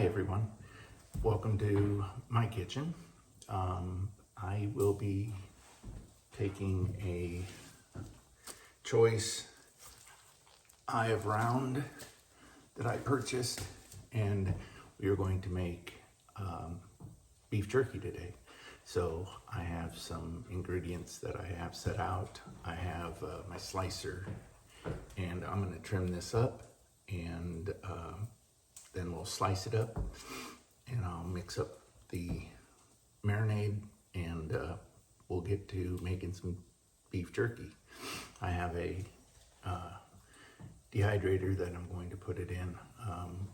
Hi everyone, welcome to my kitchen. I will be taking a choice eye of round that I purchased, and we are going to make beef jerky today. So I have some ingredients that I have set out. I have my slicer, and I'm going to trim this up, and then we'll slice it up, and I'll mix up the marinade, and we'll get to making some beef jerky. I have a dehydrator that I'm going to put it in,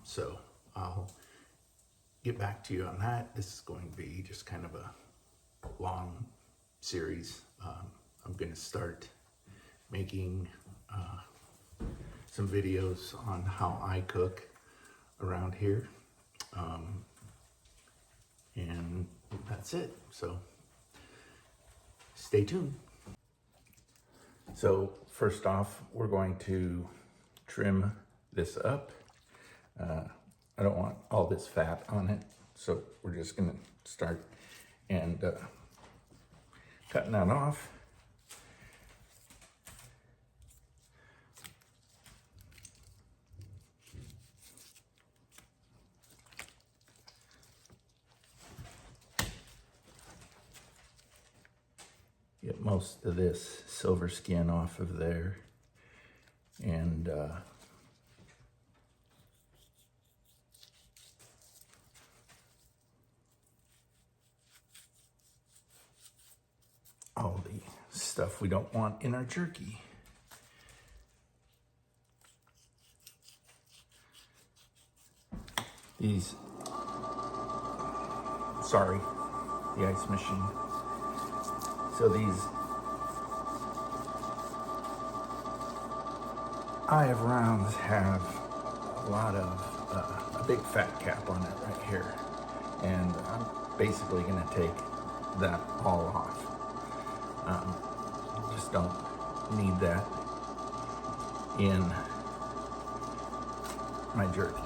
so I'll get back to you on that. This is going to be just kind of a long series. I'm going to start making some videos on how I cook around here, and that's it. So stay tuned. So first off, we're going to trim this up. I don't want all this fat on it, so we're just going to start and cutting that off. Get most of this silver skin off of there, and all the stuff we don't want in our jerky. Sorry, the ice machine. So these eye of rounds have a lot of, a big fat cap on it right here. And I'm basically gonna take that all off. Just don't need that in my jerky.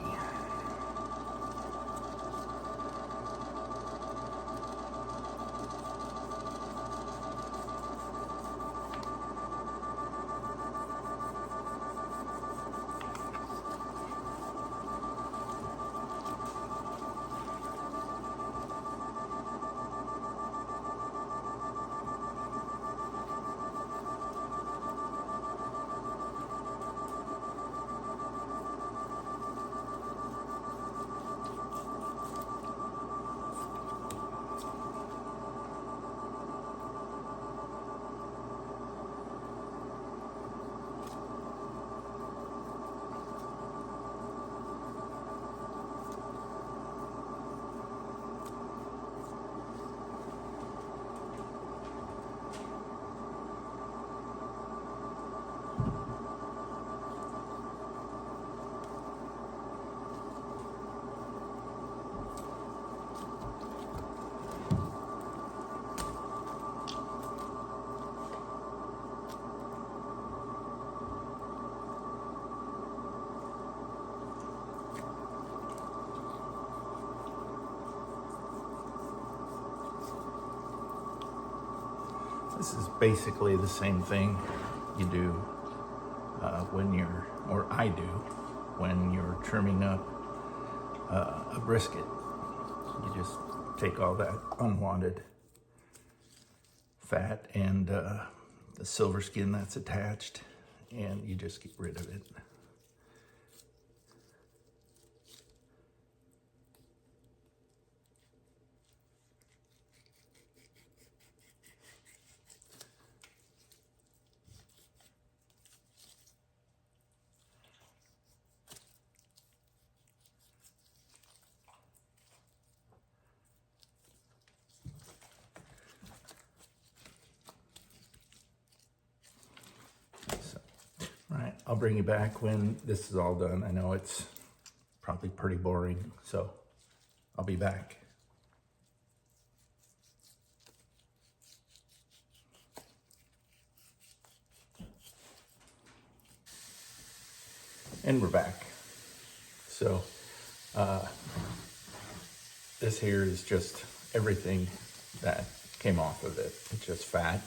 This is basically the same thing you do when you're, or I do, when you're trimming up a brisket. You just take all that unwanted fat and the silver skin that's attached, and you just get rid of it. Right, I'll bring you back when this is all done. I know it's probably pretty boring, so I'll be back. And we're back. So this here is just everything that came off of it. It's just fat.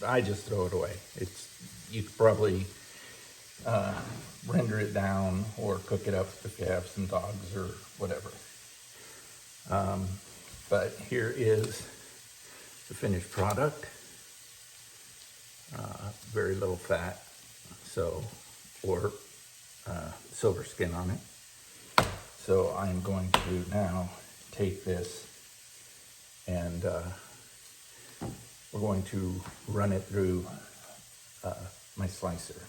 I just throw it away. You could probably render it down or cook it up if you have some dogs or whatever. But here is the finished product. Very little fat, or silver skin on it. So I'm going to now take this and we're going to run it through my slicer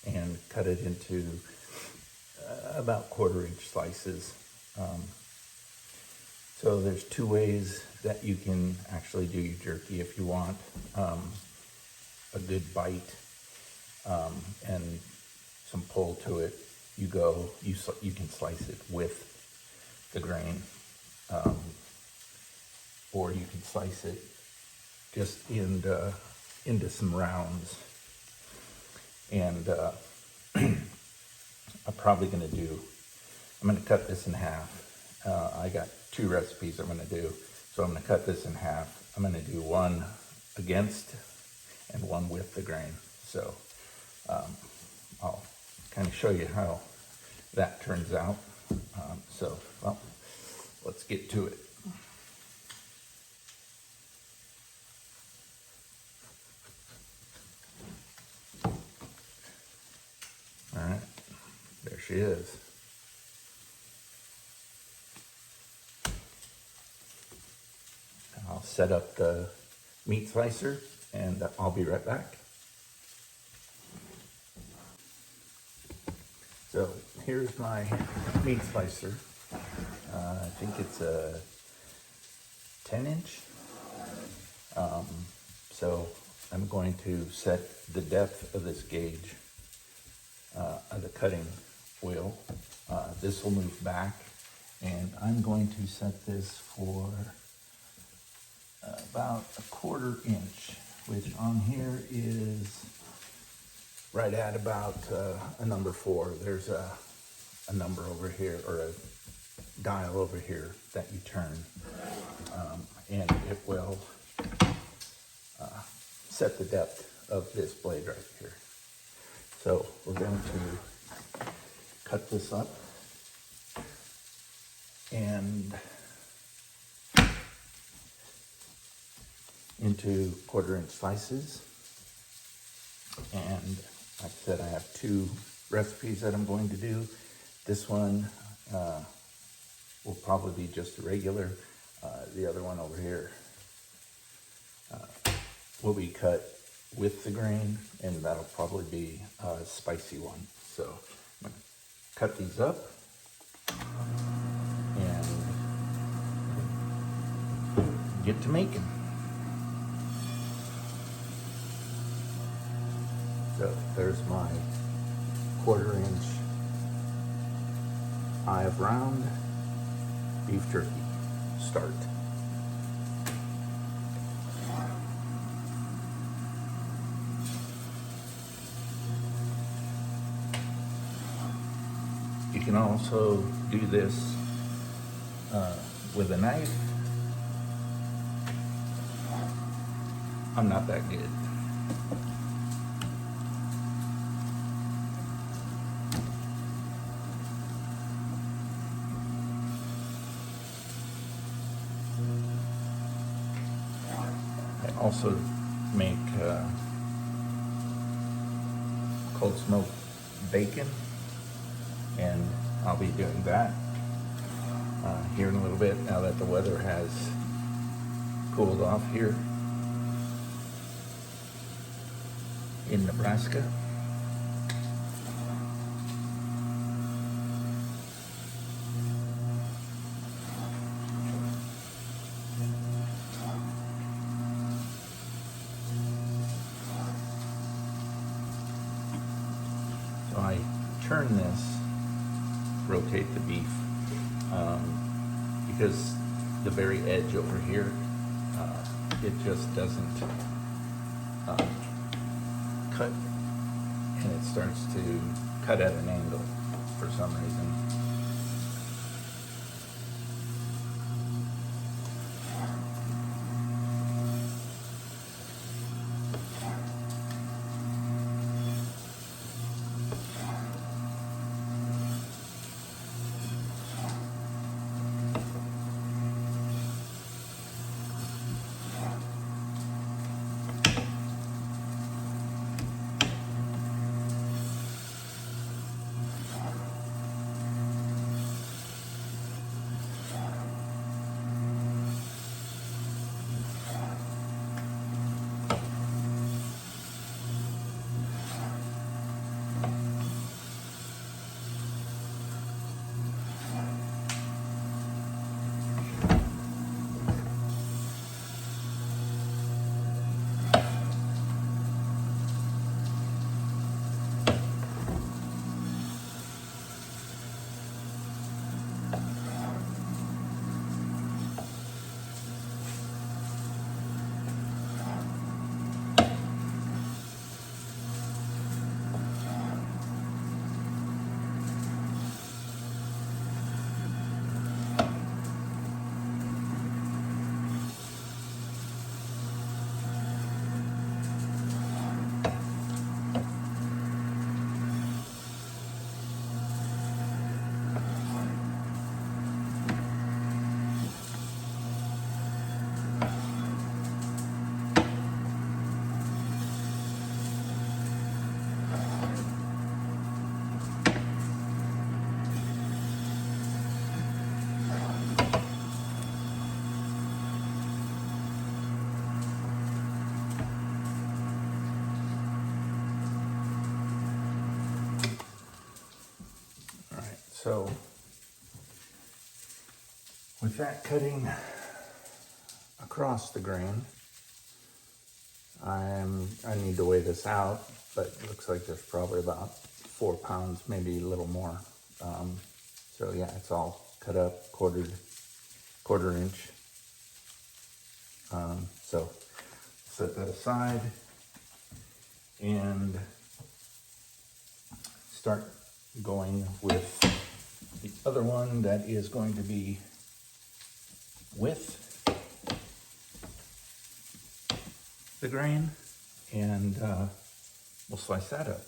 and cut it into about 1/4 inch slices. So there's 2 ways that you can actually do your jerky if you want a good bite and some pull to it. You can slice it with the grain, or you can slice it just into some rounds. And I'm going to cut this in half. I got 2 recipes I'm going to do, so I'm going to cut this in half. I'm going to do one against and one with the grain. So I'll kind of show you how that turns out. Well, let's get to it. All right, there she is. I'll set up the meat slicer and I'll be right back. So here's my meat slicer. I think it's a 10-inch. So I'm going to set the depth of this gauge of the cutting wheel. This will move back, and I'm going to set this for about a 1/4 inch, which on here is right at about a number 4. There's a number over here, or a dial over here that you turn, and it will set the depth of this blade right here. So we're going to cut this up and into 1/4 inch slices. And like I said, I have 2 recipes that I'm going to do. This one will probably be just a regular. The other one over here will be cut with the grain, and that'll probably be a spicy one. So I'm gonna cut these up and get to making. So there's my 1/4 inch eye of round beef jerky start. You can also do this with a knife. I'm not that good. I also make cold smoked bacon, and I'll be doing that here in a little bit, now that the weather has cooled off here in Nebraska. So I turn this, rotate the beef, because the very edge over here, it just doesn't cut, and it starts to cut at an angle for some reason. So with that cutting across the grain, I need to weigh this out, but it looks like there's probably about 4 pounds, maybe a little more. So yeah, it's all cut up, quarter inch. So set that aside and start going with the other one that is going to be with the grain, and we'll slice that up.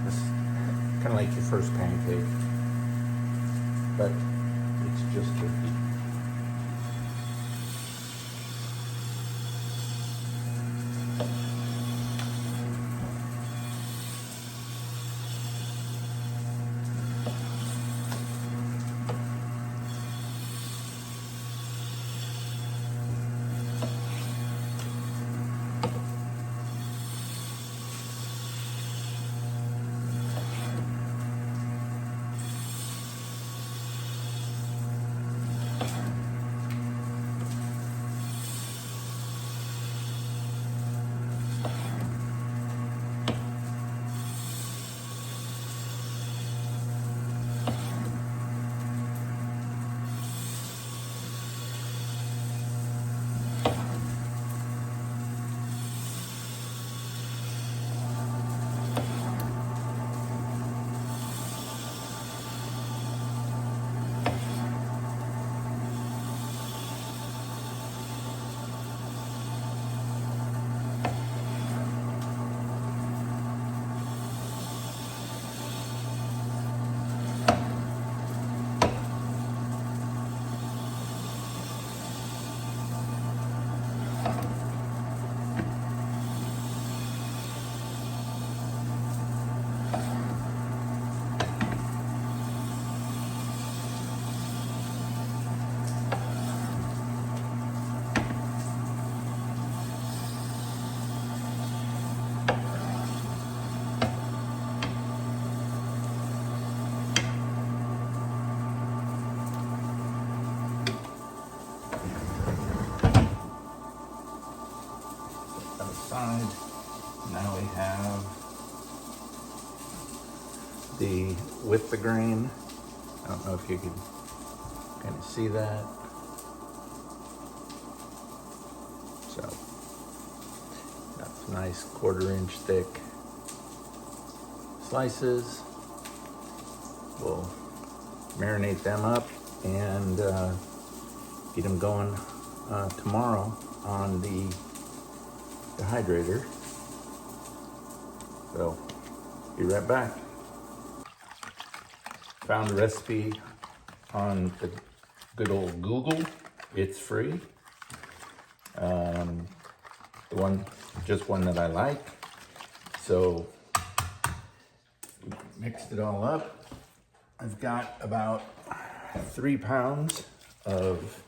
It's kind of like your first pancake, but it's just jerky. Aside. Now we have the with the grain. I don't know if you can kind of see that. So that's nice 1/4 inch thick slices. We'll marinate them up and get them going tomorrow on the dehydrator. So be right back. Found a recipe on the good old Google. It's free. Just one that I like. So mixed it all up. I've got about 3 pounds of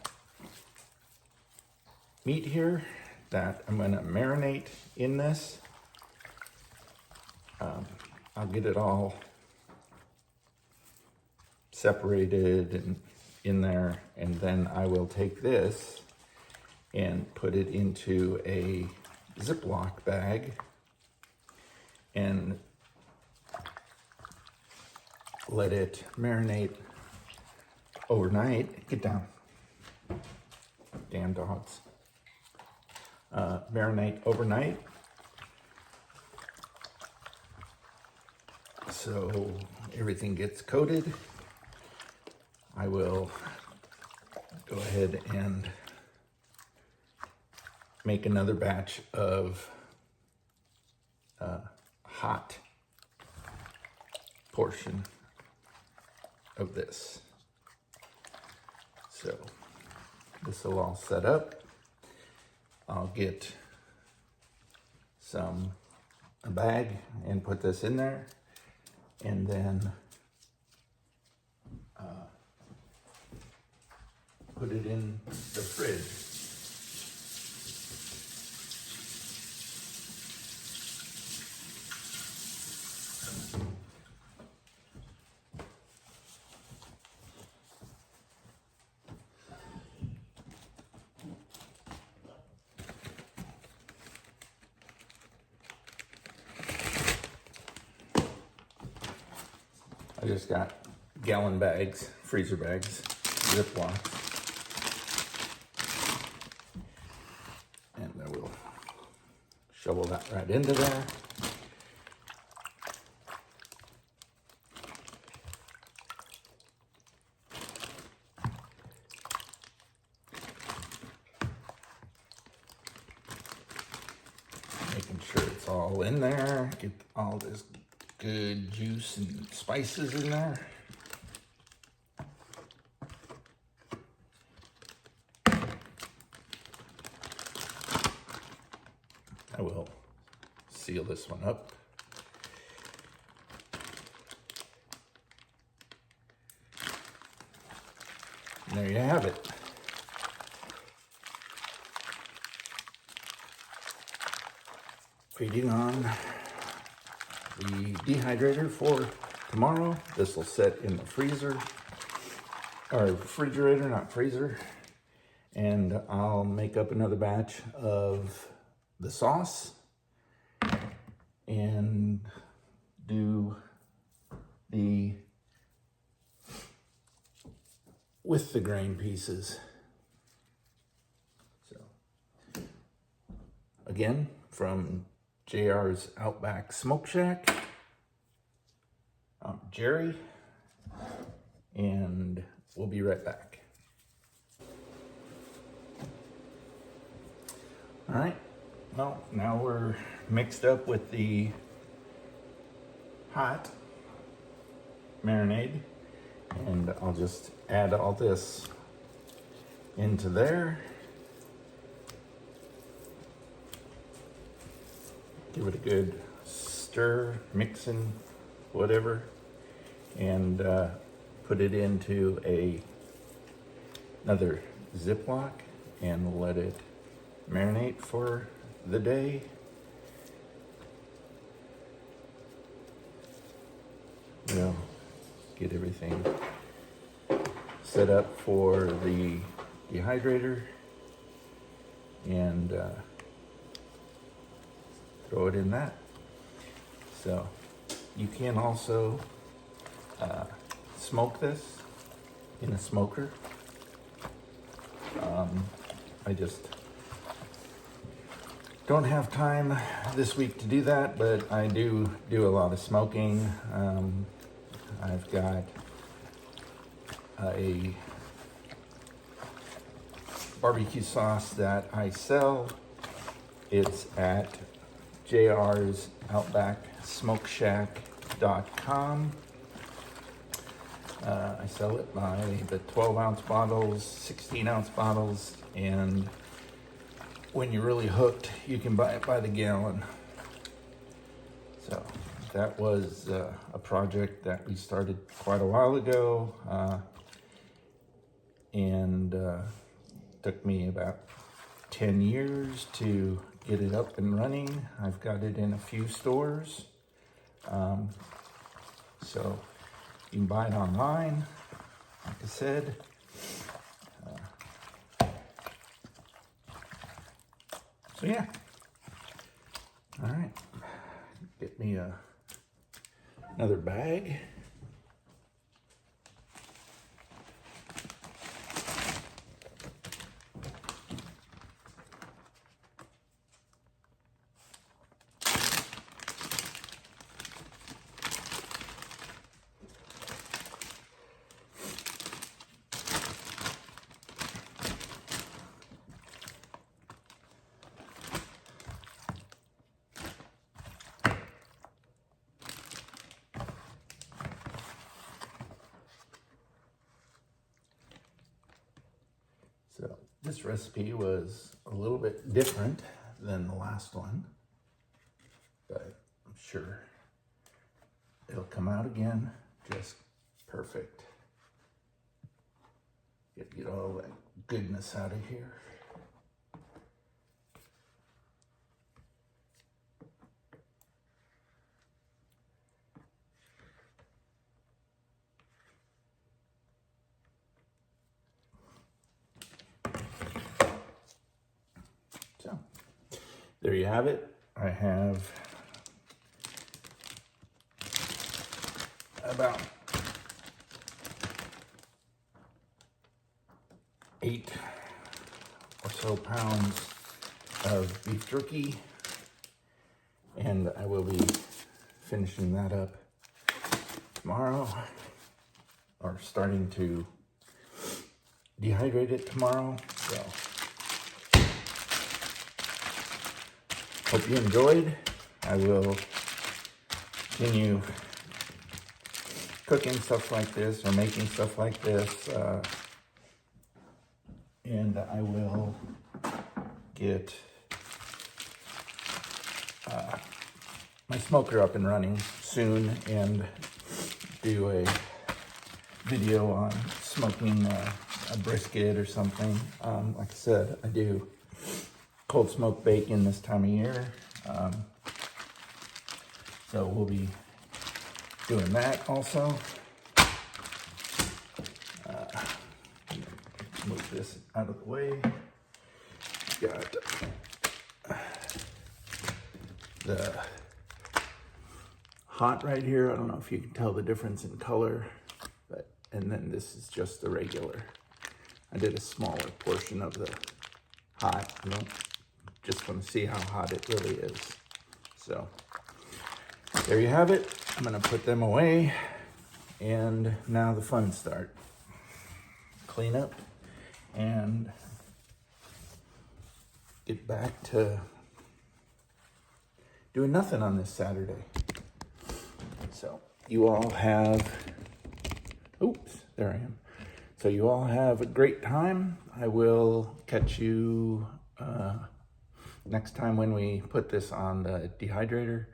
meat here that I'm gonna marinate in this. I'll get it all separated and in there, and then I will take this and put it into a Ziploc bag and let it marinate overnight. Get down, damn dogs. Marinate overnight. So everything gets coated. I will go ahead and make another batch of hot portion of this. So this will all set up. I'll get a bag and put this in there, and then put it in the fridge. I just got gallon bags, freezer bags, Ziplocs. And I will shovel that right into there. Making sure it's all in there, get all this good juice and spices in there. I will seal this one up. And there you have it. Feeding on the dehydrator for tomorrow. This will set in the freezer, or refrigerator, not freezer. And I'll make up another batch of the sauce and do the with the grain pieces. So again, from JR's Outback Smoke Shack, I'm Jerry, and we'll be right back. All right, well, now we're mixed up with the hot marinade, and I'll just add all this into there. Give it a good stir, mixing, whatever, and put it into another Ziploc and let it marinate for the day. We'll get everything set up for the dehydrator and throw it in that. So you can also smoke this in a smoker. I just don't have time this week to do that, but I do a lot of smoking. I've got a barbecue sauce that I sell. It's at JR's Outback Smokeshack.com. I sell it by the 12-ounce bottles, 16-ounce bottles, and when you're really hooked, you can buy it by the gallon. So that was a project that we started quite a while ago, and took me about 10 years to get it up and running. I've got it in a few stores. So you can buy it online, like I said. So yeah. All right. Get me another bag. So this recipe was a little bit different than the last one, but I'm sure it'll come out again just perfect. Get all that goodness out of here. So there you have it. I have about so pounds of beef jerky, and I will be finishing that up tomorrow, or starting to dehydrate it tomorrow. So hope you enjoyed. I will continue cooking stuff like this or making stuff like this, and I will get my smoker up and running soon and do a video on smoking a brisket or something. Like I said, I do cold smoked bacon this time of year, so we'll be doing that also. Move this out of the way. Got the hot right here. I don't know if you can tell the difference in color, but and then this is just the regular. I did a smaller portion of the hot. I don't just want to see how hot it really is. So there you have it. I'm gonna put them away, and now the fun start. Clean up and get back to doing nothing on this Saturday. So you all have, oops, there I am. So you all have a great time. I will catch you next time when we put this on the dehydrator.